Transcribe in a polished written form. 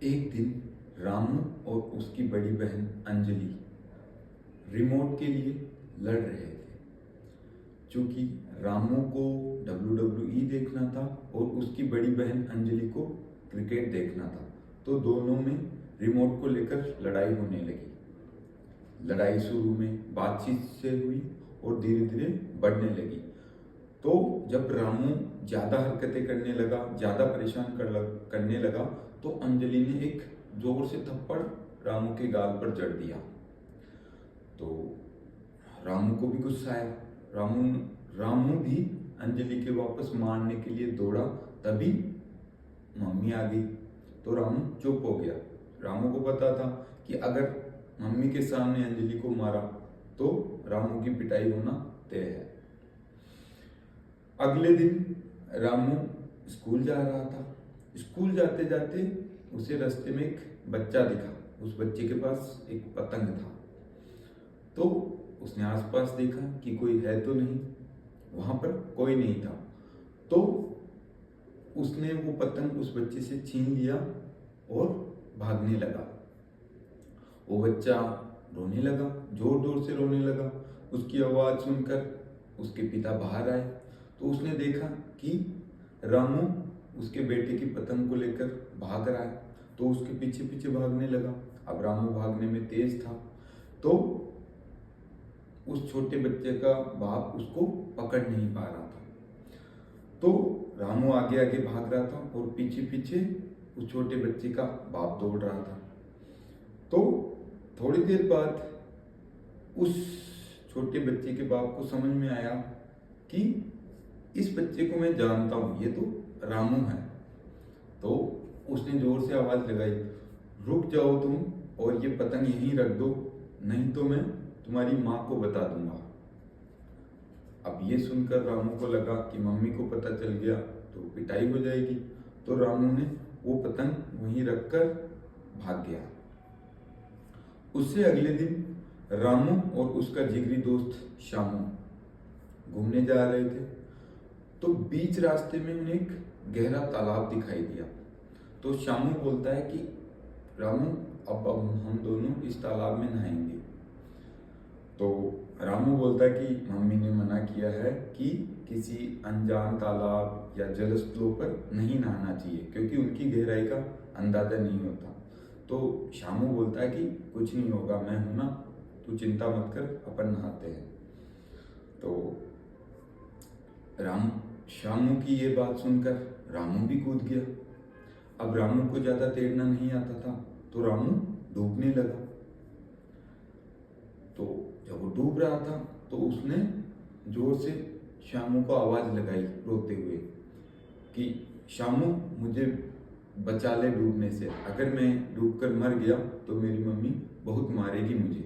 एक दिन रामू और उसकी बड़ी बहन अंजलि रिमोट के लिए लड़ रहे थे। क्योंकि रामू को WWE देखना था और उसकी बड़ी बहन अंजलि को क्रिकेट देखना था, तो दोनों में रिमोट को लेकर लड़ाई होने लगी। लड़ाई शुरू में बातचीत से हुई और धीरे धीरे बढ़ने लगी। तो जब रामू ज़्यादा हरकतें करने लगा, ज़्यादा परेशान करने लगा, तो अंजलि ने एक जोर से थप्पड़ रामू के गाल पर जड़ दिया। तो रामू को भी गुस्सा आया। रामू भी अंजलि के वापस मारने के लिए दौड़ा, तभी मम्मी आ गई। तो रामू चुप हो गया। रामू को पता था कि अगर मम्मी के सामने अंजलि को मारा तो रामू की पिटाई होना तय है। अगले दिन रामू स्कूल जा रहा था। स्कूल जाते जाते उसे रास्ते में एक बच्चा दिखा। उस बच्चे के पास एक पतंग था। तो उसने आसपास देखा कि कोई है तो नहीं, वहां पर कोई नहीं था। तो उसने वो पतंग उस बच्चे से छीन लिया और भागने लगा। वो बच्चा रोने लगा, जोर जोर से रोने लगा। उसकी आवाज सुनकर उसके पिता बाहर आए, तो उसने देखा कि रामू उसके बेटे की पतंग को लेकर भाग रहा है, तो उसके पीछे पीछे भागने लगा। अब रामू भागने में तेज था, तो उस छोटे बच्चे का बाप उसको पकड़ नहीं पा रहा था। तो रामू आगे आगे भाग रहा था और पीछे पीछे उस छोटे बच्चे का बाप दौड़ रहा था। तो थोड़ी देर बाद उस छोटे बच्चे के बाप को समझ में आया कि इस बच्चे को मैं जानता हूं, ये तो रामू है। तो उसने जोर से आवाज लगाई, रुक जाओ तुम और ये पतंग यहीं रख दो, नहीं तो मैं तुम्हारी माँ को बता दूंगा। अब ये सुनकर रामू को लगा कि मम्मी को पता चल गया तो पिटाई हो जाएगी। तो रामू ने वो पतंग वहीं रखकर भाग गया। उससे अगले दिन रामू और उसका जिगरी दोस्त शामू घूमने जा रहे थे। तो बीच रास्ते में उन्हें एक गहरा तालाब दिखाई दिया। तो शामू बोलता है कि रामू अब हम दोनों इस तालाब में नहाएंगे। तो रामू बोलता है कि मम्मी ने मना किया है कि किसी अनजान तालाब या जलस्थलों पर नहीं नहाना चाहिए, क्योंकि उनकी गहराई का अंदाजा नहीं होता। तो शामू बोलता है कि कुछ नहीं होगा, मैं हूं ना, तू चिंता मत कर, अपन नहाते हैं। तो शामू की ये बात सुनकर रामू भी कूद गया। अब रामू को ज्यादा तैरना नहीं आता था, तो रामू डूबने लगा। तो जब वो डूब रहा था तो उसने जोर से शामू को आवाज लगाई रोते हुए कि शामू मुझे बचा ले डूबने से, अगर मैं डूबकर मर गया तो मेरी मम्मी बहुत मारेगी मुझे।